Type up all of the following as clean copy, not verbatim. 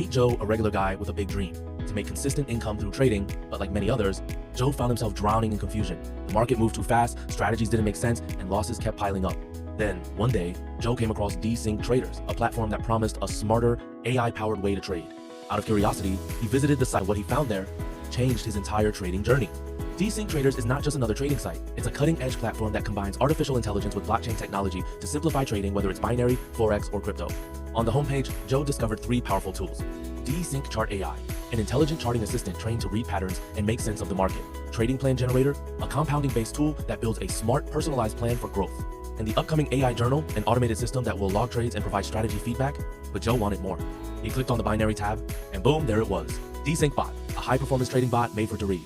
Meet Joe, a regular guy with a big dream to make consistent income through trading, but like many others, Joe found himself drowning in confusion. The market moved too fast, strategies didn't make sense, and losses kept piling up. Then, one day, Joe came across Dsync Traders, a platform that promised a smarter, AI-powered way to trade. Out of curiosity, he visited the site. What he found there changed his entire trading journey. Dsync Traders is not just another trading site. It's a cutting-edge platform that combines artificial intelligence with blockchain technology to simplify trading, whether it's binary, Forex, or crypto. On the homepage, Joe discovered 3 powerful tools. Dsync Chart AI, an intelligent charting assistant trained to read patterns and make sense of the market. Trading Plan Generator, a compounding-based tool that builds a smart, personalized plan for growth. And the upcoming AI Journal, an automated system that will log trades and provide strategy feedback. But Joe wanted more. He clicked on the binary tab, and boom, there it was. Dsync Bot, a high-performance trading bot made for Deriv.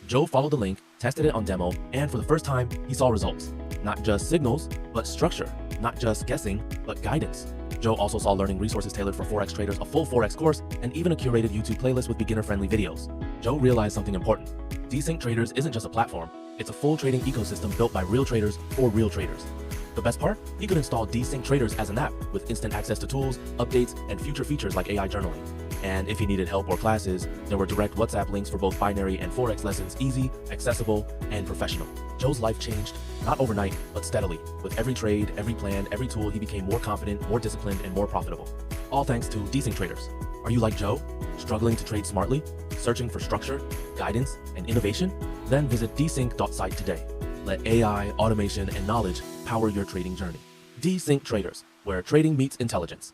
Joe followed the link, tested it on demo, and for the first time, he saw results. Not just signals, but structure. Not just guessing, but guidance. Joe also saw learning resources tailored for Forex traders, a full Forex course, and even a curated YouTube playlist with beginner-friendly videos. Joe realized something important. Dsync Traders isn't just a platform, it's a full trading ecosystem built by real traders for real traders. The best part? He could install Dsync Traders as an app with instant access to tools, updates, and future features like AI journaling. And if he needed help or classes, there were direct WhatsApp links for both binary and Forex lessons, easy, accessible, and professional. Joe's life changed, not overnight, but steadily. With every trade, every plan, every tool, he became more confident, more disciplined, and more profitable. All thanks to Dsync Traders. Are you like Joe? Struggling to trade smartly? Searching for structure, guidance, and innovation? Then visit dsync.site today. Let AI, automation, and knowledge power your trading journey. Dsync Traders, where trading meets intelligence.